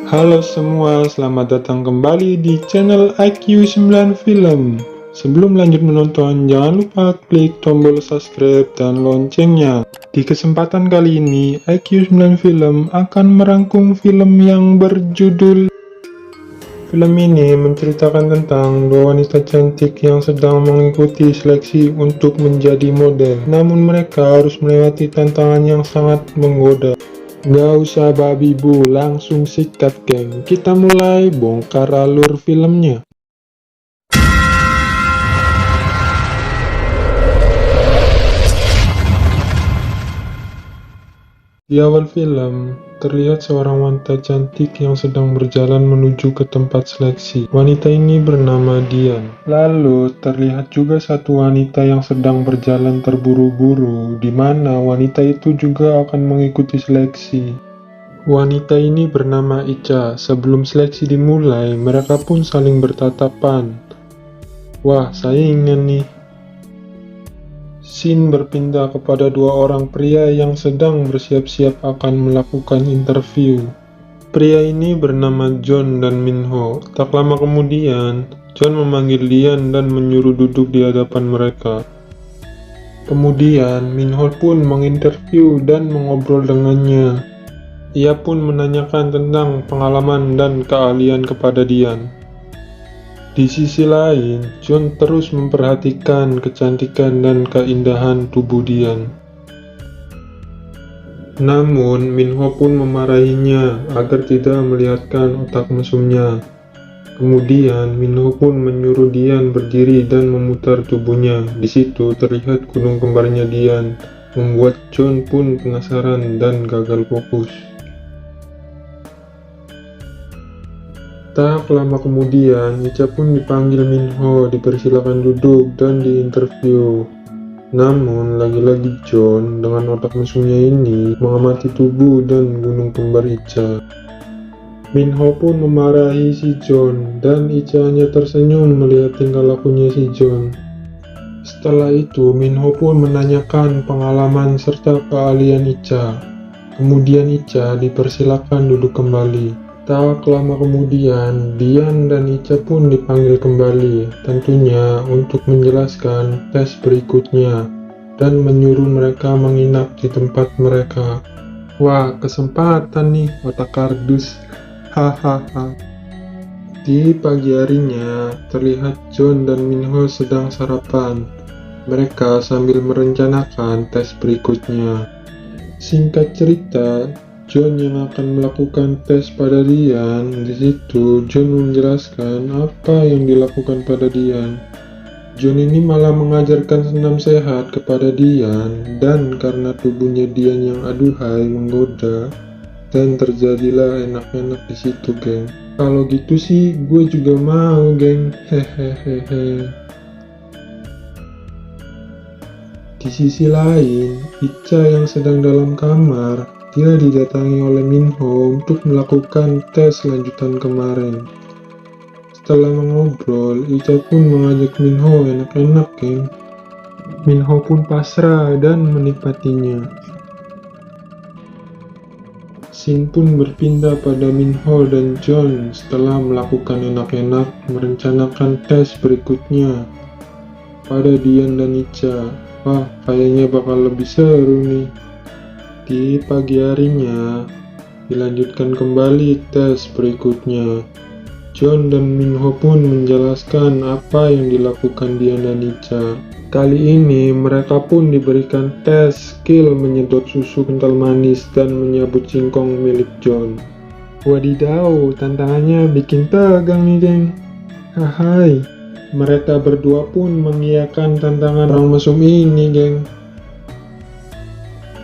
Halo semua, selamat datang kembali di channel IQ9 Film. Sebelum lanjut menonton, jangan lupa klik tombol subscribe dan loncengnya. Di kesempatan kali ini, IQ9 Film akan merangkum film yang berjudul. Film ini menceritakan tentang dua wanita cantik yang sedang mengikuti seleksi untuk menjadi model. Namun mereka harus melewati tantangan yang sangat menggoda. Gak usah babi bu, langsung sikat geng. Kita mulai bongkar alur filmnya. Di awal film, terlihat seorang wanita cantik yang sedang berjalan menuju ke tempat seleksi. Wanita ini bernama Dian. Lalu, terlihat juga satu wanita yang sedang berjalan terburu-buru, di mana wanita itu juga akan mengikuti seleksi. Wanita ini bernama Ica. Sebelum seleksi dimulai, mereka pun saling bertatapan. Wah, saingan nih. Scene berpindah kepada dua orang pria yang sedang bersiap-siap akan melakukan interview. Pria ini bernama John dan Minho. Tak lama kemudian, John memanggil Dian dan menyuruh duduk di hadapan mereka. Kemudian, Minho pun menginterview dan mengobrol dengannya. Ia pun menanyakan tentang pengalaman dan keahlian kepada Dian. Di sisi lain, John terus memperhatikan kecantikan dan keindahan tubuh Dian. Namun, Minho pun memarahinya agar tidak melihatkan otak mesumnya. Kemudian, Minho pun menyuruh Dian berdiri dan memutar tubuhnya. Di situ terlihat gunung kembarnya Dian, membuat John pun penasaran dan gagal fokus. Tak lama kemudian, Ica pun dipanggil Minho, dipersilakan duduk dan diinterview. Namun, lagi-lagi John dengan otak mesumnya ini mengamati tubuh dan gunung kembar Ica. Minho pun memarahi si John, dan Ica hanya tersenyum melihat tingkah lakunya si John. Setelah itu, Minho pun menanyakan pengalaman serta keahlian Ica. Kemudian Ica dipersilakan duduk kembali. Tak lama kemudian, Dian dan Ica pun dipanggil kembali, tentunya untuk menjelaskan tes berikutnya, dan menyuruh mereka menginap di tempat mereka. Wah, kesempatan nih, otak kardus. Hahaha. Di pagi harinya, terlihat John dan Minho sedang sarapan. Mereka sambil merencanakan tes berikutnya. Singkat cerita, John yang akan melakukan tes pada Dian. Di situ John menjelaskan apa yang dilakukan pada Dian. John ini malah mengajarkan senam sehat kepada Dian, dan karena tubuhnya Dian yang aduhai menggoda, dan terjadilah enak-enak di situ, geng. Kalau gitu sih, gue juga mau, geng. Hehehehe. Di sisi lain, Ica yang sedang dalam kamar, dia didatangi oleh Minho untuk melakukan tes lanjutan kemarin. Setelah mengobrol, Ica pun mengajak Minho enak-enak, geng. Minho pun pasrah dan menikmatinya. Scene pun berpindah pada Minho dan John setelah melakukan enak-enak merencanakan tes berikutnya pada Dian dan Ica. Wah, kayaknya bakal lebih seru nih. Di pagi harinya, dilanjutkan kembali tes berikutnya. John dan Minho pun menjelaskan apa yang dilakukan Dian dan Ica. Kali ini, mereka pun diberikan tes skill menyedot susu kental manis dan menyabut singkong milik John. Wadidaw, tantangannya bikin tegang nih, geng. Hai, mereka berdua pun mengiyakan tantangan orang mesum ini, geng.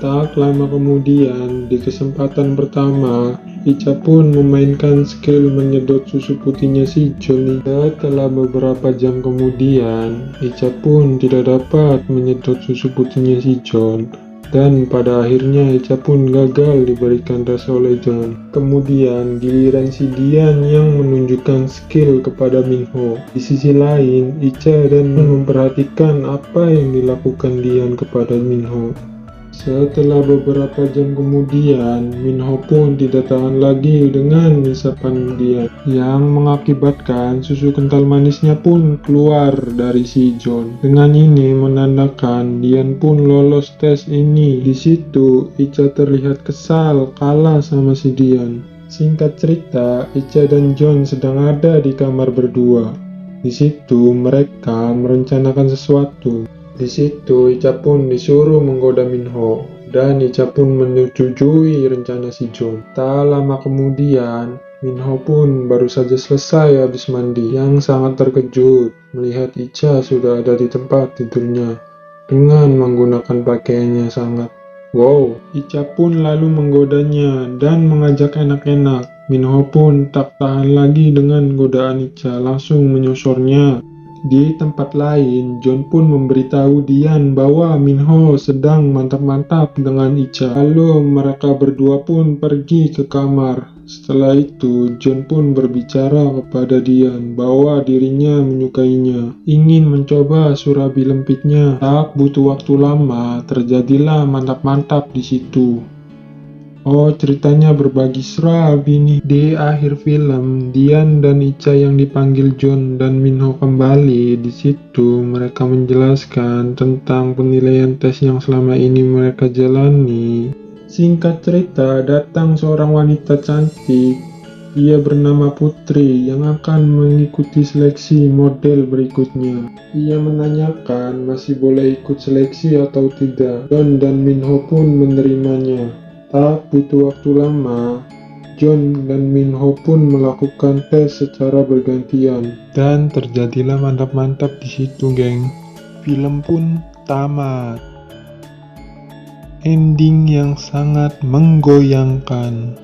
Tak lama kemudian, di kesempatan pertama, Ica pun memainkan skill menyedot susu putihnya si John. Setelah beberapa jam kemudian, Ica pun tidak dapat menyedot susu putihnya si John, dan pada akhirnya Ica pun gagal diberikan tes oleh John. Kemudian, giliran si Dian yang menunjukkan skill kepada Minho. Di sisi lain, Ica dan memperhatikan apa yang dilakukan Dian kepada Minho. Setelah beberapa jam kemudian, Minho pun tidak tahan lagi dengan isapan Dian, yang mengakibatkan susu kental manisnya pun keluar dari si John. Dengan ini menandakan Dian pun lolos tes ini. Di situ, Icha terlihat kesal kalah sama si Dian. Singkat cerita, Icha dan John sedang ada di kamar berdua. Di situ mereka merencanakan sesuatu. Di situ Icha pun disuruh menggoda Minho, dan Icha pun menyetujui rencana si John. Tak lama kemudian, Minho pun baru saja selesai habis mandi, yang sangat terkejut melihat Icha sudah ada di tempat tidurnya dengan menggunakan pakaiannya sangat. Wow, Icha pun lalu menggodanya dan mengajak enak-enak. Minho pun tak tahan lagi dengan godaan Icha, langsung menyosornya. Di tempat lain, John pun memberitahu Dian bahwa Minho sedang mantap-mantap dengan Icha. Lalu mereka berdua pun pergi ke kamar. Setelah itu, John pun berbicara kepada Dian bahwa dirinya menyukainya, ingin mencoba surabi lempitnya. Tak butuh waktu lama, terjadilah mantap-mantap di situ. Oh, ceritanya berbagi surabi nih. Di akhir film, Dian dan Icha yang dipanggil John dan Minho kembali. Di situ mereka menjelaskan tentang penilaian tes yang selama ini mereka jalani. Singkat cerita, datang seorang wanita cantik. Ia bernama Putri yang akan mengikuti seleksi model berikutnya. Ia menanyakan masih boleh ikut seleksi atau tidak. John dan Minho pun menerimanya. Tak butuh waktu lama, John dan Minho pun melakukan tes secara bergantian, dan terjadilah mantap-mantap di situ, geng. Film pun tamat. Ending yang sangat menggoyangkan.